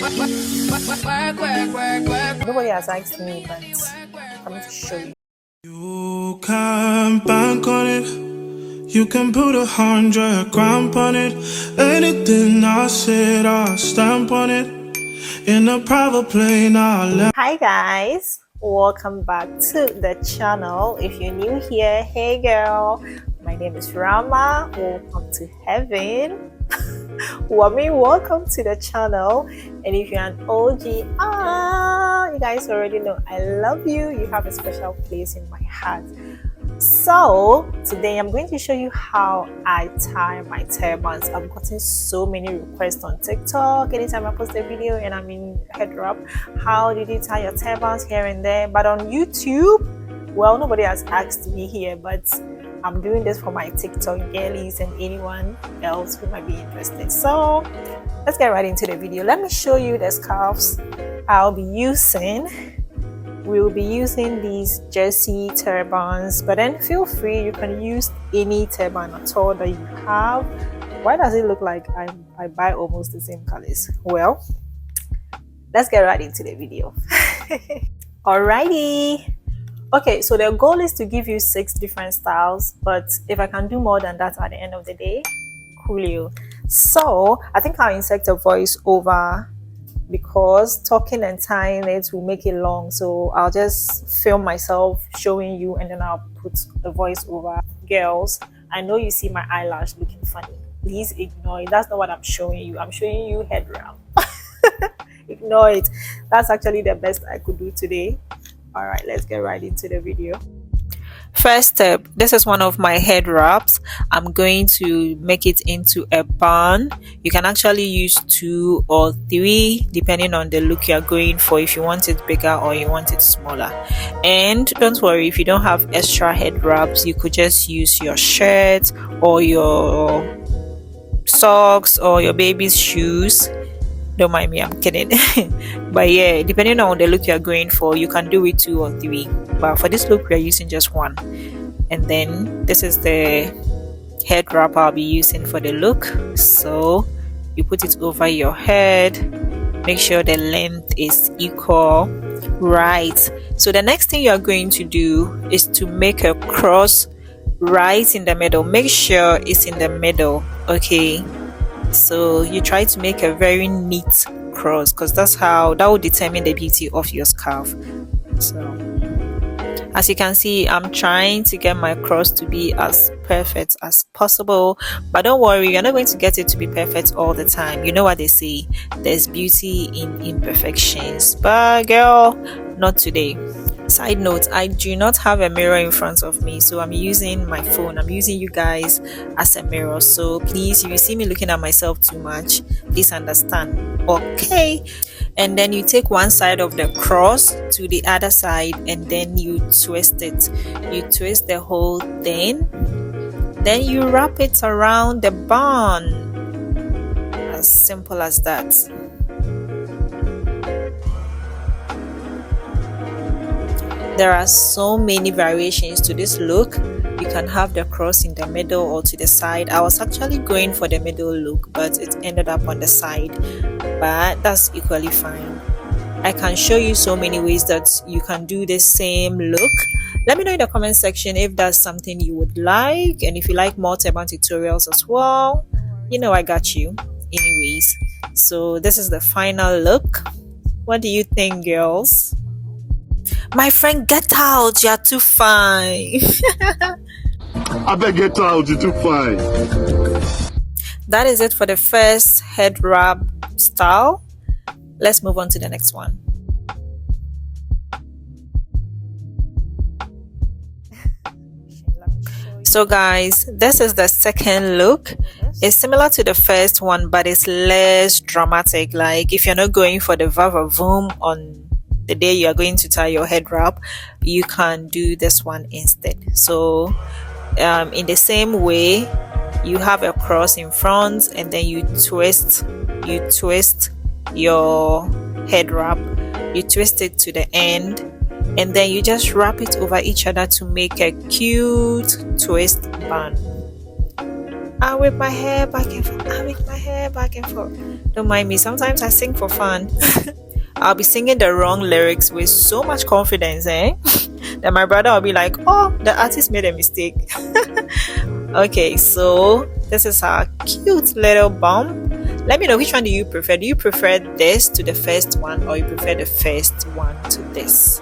Nobody has asked me, but I'm going to show you. You can bank on it. You can put 100 grand on it. Anything I said, I'll stamp on it. In a private plane, Hi guys, welcome back to the channel. If you're new here, hey girl, my name is Rama. Welcome to heaven. Welcome to the channel. And if you're an OG, you guys already know I love you. You have a special place in my heart. So today I'm going to show you how I tie my turbans. I've gotten so many requests on TikTok anytime I post a video and I'm in head wrap. How did you tie your turbans here and there? But on YouTube, well, nobody has asked me here, but I'm doing this for my TikTok girlies and anyone else who might be interested. So let's get right into the video. Let me show you the scarves I'll be using. We'll be using these jersey turbans, but then feel free, you can use any turban at all that you have. Why does it look like I buy almost the same colors? Well, let's get right into the video. Alrighty. Okay, so the goal is to give you 6 different styles, but if I can do more than that at the end of the day, coolio. So I think I'll insert a voice over because talking and tying it will make it long, so I'll just film myself showing you and then I'll put the voice over. Girls, I know you see my eyelash looking funny, please ignore it. That's not what I'm showing you. I'm showing you head wrap. Ignore it. That's actually the best I could do today. All right, let's get right into the video. First step, this is one of my head wraps. I'm going to make it into a bun. You can actually use 2 or 3 depending on the look you're going for, if you want it bigger or you want it smaller. And don't worry, if you don't have extra head wraps, you could just use your shirt or your socks or your baby's shoes. Don't mind me, I'm kidding. But yeah, depending on the look you're going for, you can do it 2 or 3, but for this look we're using just 1. And then this is the head wrap I'll be using for the look. So you put it over your head, make sure the length is equal. Right, so the next thing you're going to do is to make a cross right in the middle. Make sure it's in the middle, okay? So you try to make a very neat cross, because that will determine the beauty of your scarf. So as you can see, I'm trying to get my cross to be as perfect as possible, but don't worry, you're not going to get it to be perfect all the time. You know what they say, there's beauty in imperfections, but girl, not today. Side note, I do not have a mirror in front of me, so I'm using my phone. I'm using you guys as a mirror, so please, if you see me looking at myself too much, please understand, okay? And then you take one side of the cross to the other side and then you twist it. You twist the whole thing, then you wrap it around the bun. As simple as that. There are so many variations to this look. You can have the cross in the middle or to the side. I was actually going for the middle look, but it ended up on the side, but that's equally fine. I can show you so many ways that you can do the same look. Let me know in the comment section if that's something you would like, and if you like more turban tutorials as well, you know I got you. Anyways, so this is the final look. What do you think, girls? My friend, get out, you're too fine. I better get out, you're too fine. That is it for the first head wrap style. Let's move on to the next one. So guys, this is the second look. It's similar to the first one, but it's less dramatic. Like if you're not going for the va-va-voom on the day you are going to tie your head wrap, you can do this one instead. So in the same way, you have a cross in front and then you twist your head wrap, you twist it to the end, and then you just wrap it over each other to make a cute twist bun. I whip my hair back and forth. I whip my hair back and forth. Don't mind me. Sometimes I sing for fun. I'll be singing the wrong lyrics with so much confidence, that my brother will be like, "Oh, the artist made a mistake." Okay, so this is our cute little bum. Let me know, which one do you prefer? Do you prefer this to the first one, or you prefer the first one to this?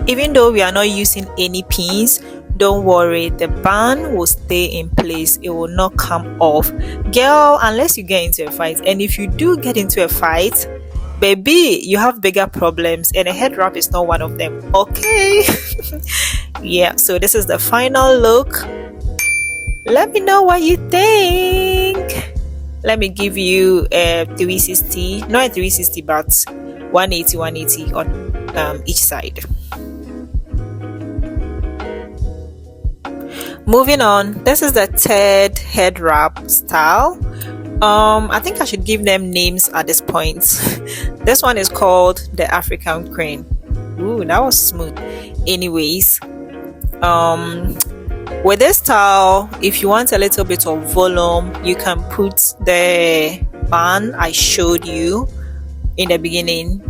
Even though we are not using any pins, don't worry, the band will stay in place. It will not come off, girl, unless you get into a fight. And if you do get into a fight, baby, you have bigger problems, and a head wrap is not one of them. Okay. Yeah, so this is the final look. Let me know what you think. Let me give you a 360, not a 360, but 180 on each side. Moving on, this is the third head wrap style. I think I should give them names at this point. This one is called the African Crane. Ooh, that was smooth. Anyways, with this style, if you want a little bit of volume, you can put the band I showed you in the beginning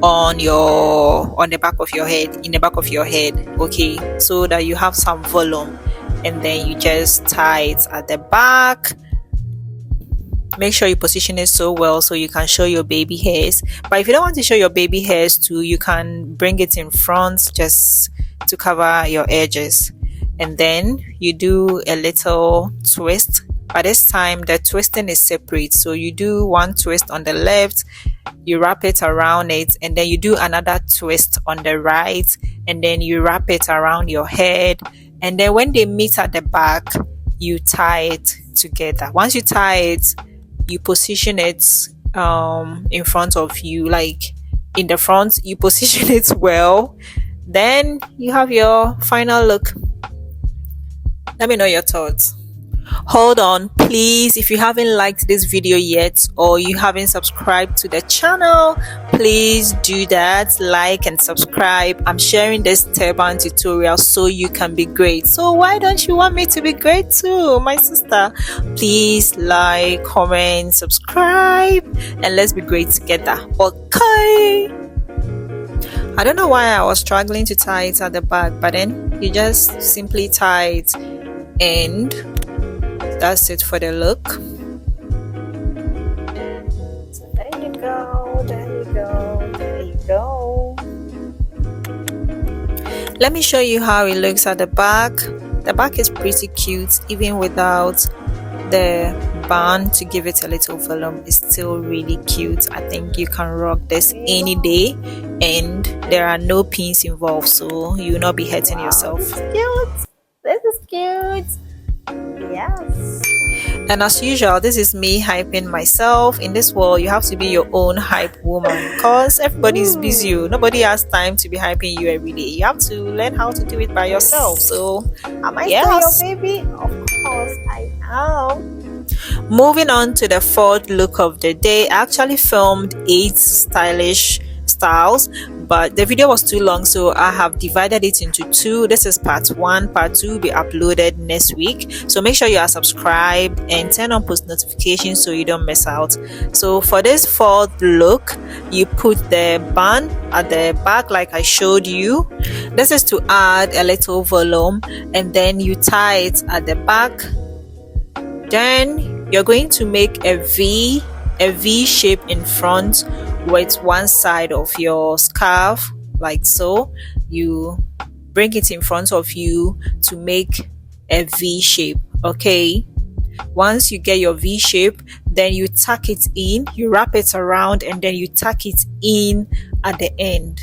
on the back of your head, in the back of your head, okay, so that you have some volume, and then you just tie it at the back. Make sure you position it so well so you can show your baby hairs. But if you don't want to show your baby hairs too, you can bring it in front just to cover your edges. And then you do a little twist. By this time, the twisting is separate. So you do one twist on the left, you wrap it around it, and then you do another twist on the right, and then you wrap it around your head. And then when they meet at the back, you tie it together. Once you tie it, you position it in front of you, like in the front, you position it well. Then you have your final look. Let me know your thoughts. Hold on, please, if you haven't liked this video yet, or you haven't subscribed to the channel, please do that. Like and subscribe. I'm sharing this turban tutorial so you can be great. So why don't you want me to be great too, my sister? Please like, comment, subscribe, and let's be great together. Okay, I don't know why I was struggling to tie it at the back, but then you just simply tie it, and that's it for the look. So there you go, there you go, there you go. Let me show you how it looks at the back. The back is pretty cute, even without the band to give it a little volume. It's still really cute. I think you can rock this any day, and there are no pins involved, so you will not be hurting yourself. This is cute. This is cute. Yes. And as usual, this is me hyping myself. In this world, you have to be your own hype woman, because everybody is busy. Nobody has time to be hyping you every day. You have to learn how to do it by yourself. So, am I still your baby? Of course I am. Moving on to the fourth look of the day. I actually filmed 8 stylish styles, but the video was too long, so I have divided it into 2. This is part 1. Part 2 will be uploaded next week, so make sure you are subscribed and turn on post notifications so you don't miss out. So for this fourth look, you put the band at the back like I showed you. This is to add a little volume, and then you tie it at the back. Then you're going to make a V shape in front with one side of your scarf, like so. You bring it in front of you to make a V shape. Okay, once you get your V shape, then you tuck it in, you wrap it around, and then you tuck it in at the end.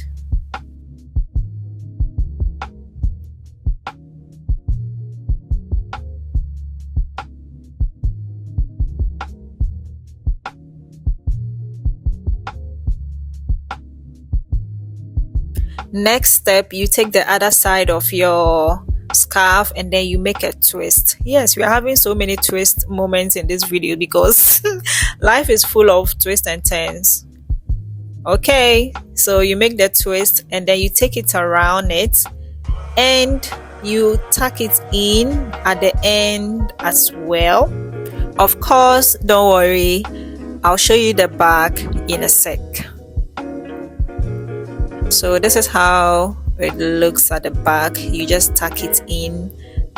Next step, you take the other side of your scarf and then you make a twist. Yes, we are having so many twist moments in this video because life is full of twists and turns. Okay, so you make the twist and then you take it around it and you tuck it in at the end as well. Of course, don't worry, I'll show you the back in a sec. So this is how it looks at the back. You just tuck it in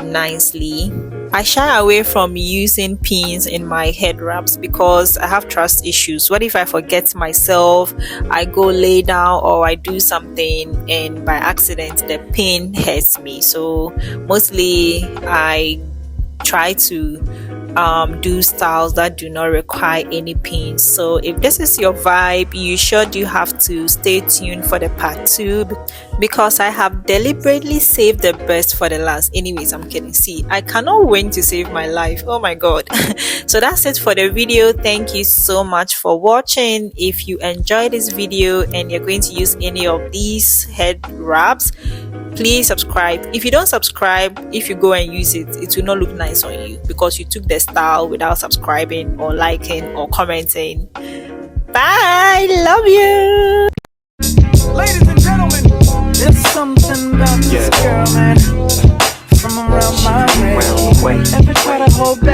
nicely. I shy away from using pins in my head wraps because I have trust issues. What if I forget myself, I go lay down or I do something and by accident the pin hurts me? So mostly I try to do styles that do not require any pins. So if this is your vibe, you sure do have to stay tuned for the part 2 because I have deliberately saved the best for the last. Anyways, I'm kidding. See, I cannot wait to save my life. Oh my god. So that's it for the video. Thank you so much for watching. If you enjoyed this video and you're going to use any of these head wraps, please subscribe. If you don't subscribe, if you go and use it, it will not look nice on you because you took the style without subscribing or liking or commenting. Bye, love you. Ladies and gentlemen, there's something about this girl, man, from around my way. Ever try to hold back